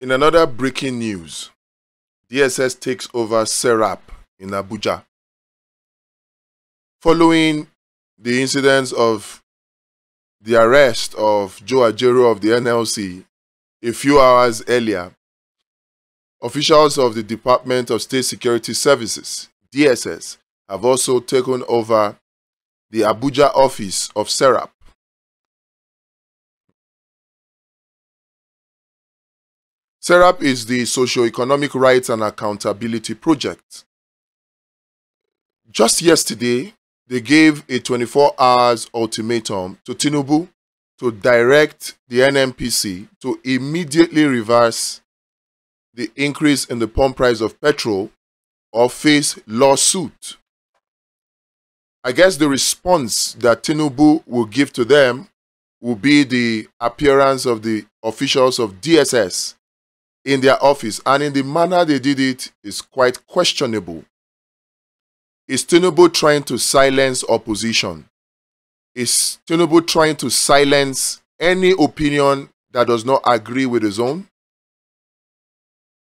In another breaking news, DSS takes over SERAP in Abuja. Following the incidents of the arrest of Joe Ajaero of the NLC a few hours earlier, officials of the Department of State Security Services, DSS, have also taken over the Abuja office of SERAP. SERAP is the Socio-Economic Rights and Accountability project. Just yesterday, they gave a 24-hour ultimatum to Tinubu to direct the NNPC to immediately reverse the increase in the pump price of petrol or face lawsuit. I guess the response that Tinubu will give to them will be the appearance of the officials of DSS in their office, and in the manner they did it is quite questionable. Is Tinubu trying to silence opposition? Is Tinubu trying to silence any opinion that does not agree with his own?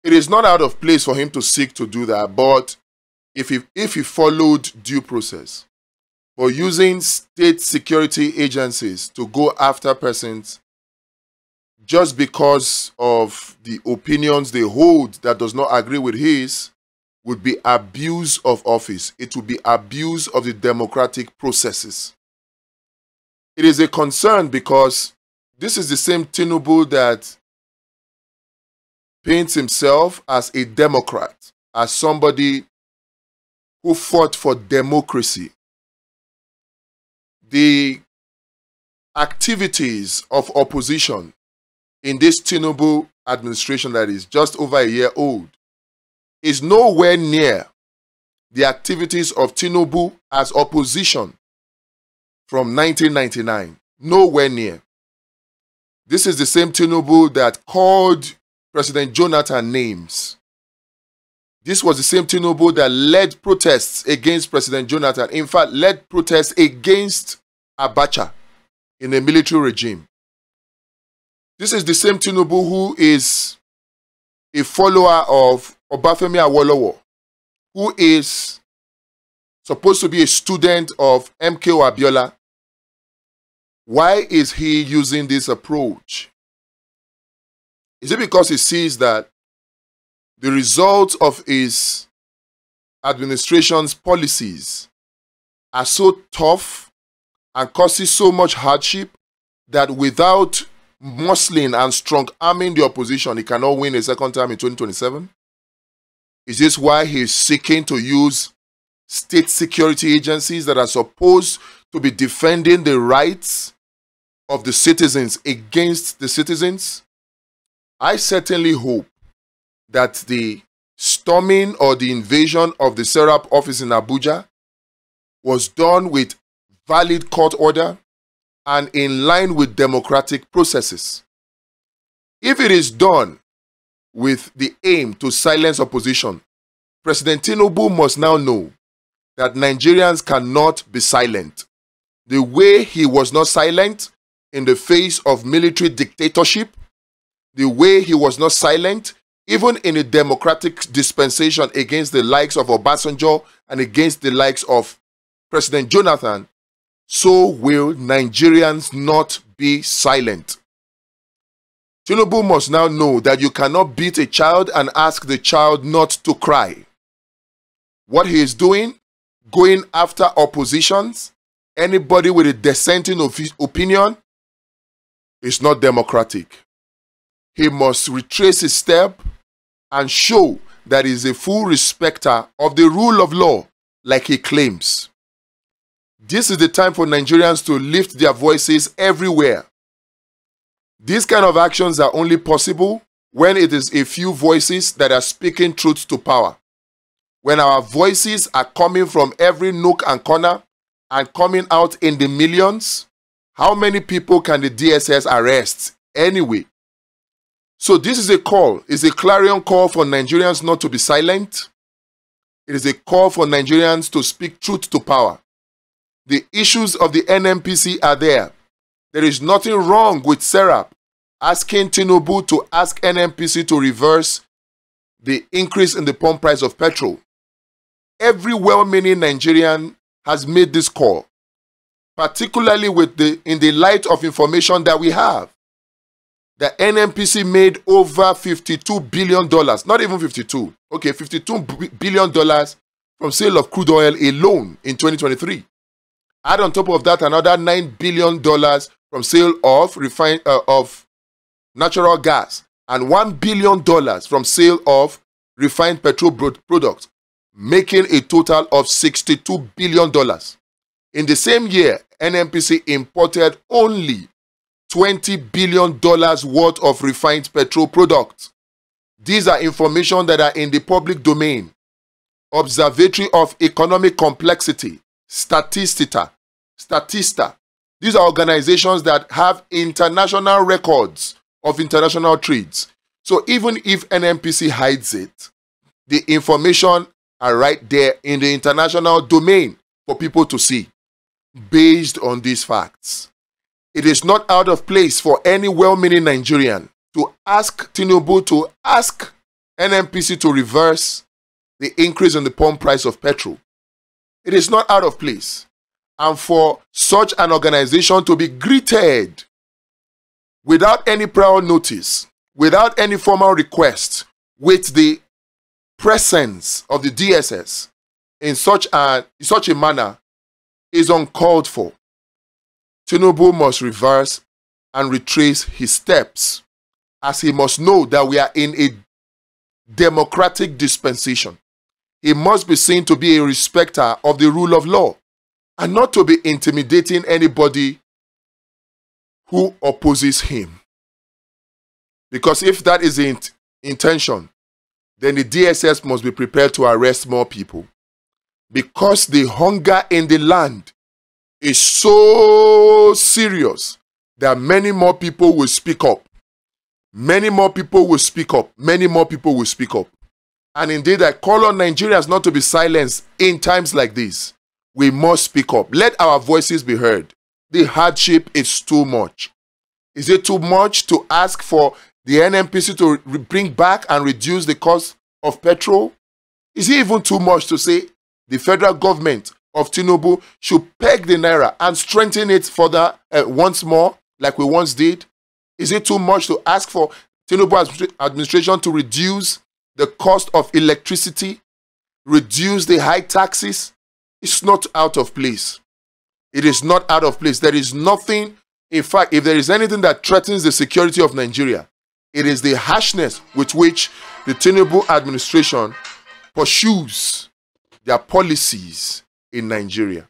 It is not out of place for him to seek to do that, but if he followed due process, for using state security agencies to go after persons just because of the opinions they hold that does not agree with his, would be abuse of office. It would be abuse of the democratic processes. It is a concern because this is the same Tinubu that paints himself as a Democrat, as somebody who fought for democracy. The activities of opposition in this Tinubu administration that is just over a year old is nowhere near the activities of Tinubu as opposition from 1999. Nowhere near. This is the same Tinubu that called President Jonathan names. This was the same Tinubu that led protests against President Jonathan. In fact, led protests against Abacha in a military regime. This is the same Tinubu who is a follower of Obafemi Awolowo, who is supposed to be a student of MKO Abiola. Why is he using this approach? Is it because he sees that the results of his administration's policies are so tough and causes so much hardship that without muscling and strong-arming the opposition, he cannot win a second time in 2027? Is this why he is seeking to use state security agencies that are supposed to be defending the rights of the citizens against the citizens? I certainly hope that the storming or the invasion of the SERAP office in Abuja was done with valid court order and in line with democratic processes. If it is done with the aim to silence opposition, President Tinubu must now know that Nigerians cannot be silent. The way he was not silent in the face of military dictatorship, the way he was not silent even in a democratic dispensation against the likes of Obasanjo and against the likes of President Jonathan, so will Nigerians not be silent. Tinubu must now know that you cannot beat a child and ask the child not to cry. What he is doing, going after oppositions, anybody with a dissenting opinion, is not democratic. He must retrace his step and show that he is a full respecter of the rule of law like he claims. This is the time for Nigerians to lift their voices everywhere. These kind of actions are only possible when it is a few voices that are speaking truth to power. When our voices are coming from every nook and corner and coming out in the millions, how many people can the DSS arrest anyway? So this is a call, it's a clarion call for Nigerians not to be silent. It is a call for Nigerians to speak truth to power. The issues of the NNPC are there. There is nothing wrong with SERAP. asking Tinubu to ask NNPC to reverse the increase in the pump price of petrol. Every well-meaning Nigerian has made this call, particularly in the light of information that we have. The NNPC made over $52 billion, not even 52, okay, $52 billion from sale of crude oil alone in 2023. Add on top of that another $9 billion from sale of natural gas and $1 billion from sale of refined petrol products, making a total of $62 billion. In the same year, NNPC imported only $20 billion worth of refined petrol products. These are information that are in the public domain. Observatory of Economic Complexity, Statista. These are organizations that have international records of international trades. So even if NNPC hides it, the information are right there in the international domain for people to see. Based on these facts, it is not out of place for any well-meaning Nigerian to ask Tinubu to ask NNPC to reverse the increase in the pump price of petrol. It is not out of place. And for such an organization to be greeted without any prior notice, without any formal request, with the presence of the DSS in such a manner is uncalled for. Tinubu must reverse and retrace his steps, as he must know that we are in a democratic dispensation. He must be seen to be a respecter of the rule of law and not to be intimidating anybody who opposes him. Because if that is the intention, then the DSS must be prepared to arrest more people. Because the hunger in the land is so serious that many more people will speak up. Many more people will speak up. Many more people will speak up. And indeed, I call on Nigerians not to be silenced in times like this. We must speak up. Let our voices be heard. The hardship is too much. Is it too much to ask for the NNPC to bring back and reduce the cost of petrol? Is it even too much to say the federal government of Tinubu should peg the naira and strengthen it further once more, like we once did? Is it too much to ask for Tinubu administration to reduce the cost of electricity, reduce the high taxes? It's not out of place. It is not out of place. There is nothing, in fact, if there is anything that threatens the security of Nigeria, it is the harshness with which the Tinubu administration pursues their policies in Nigeria.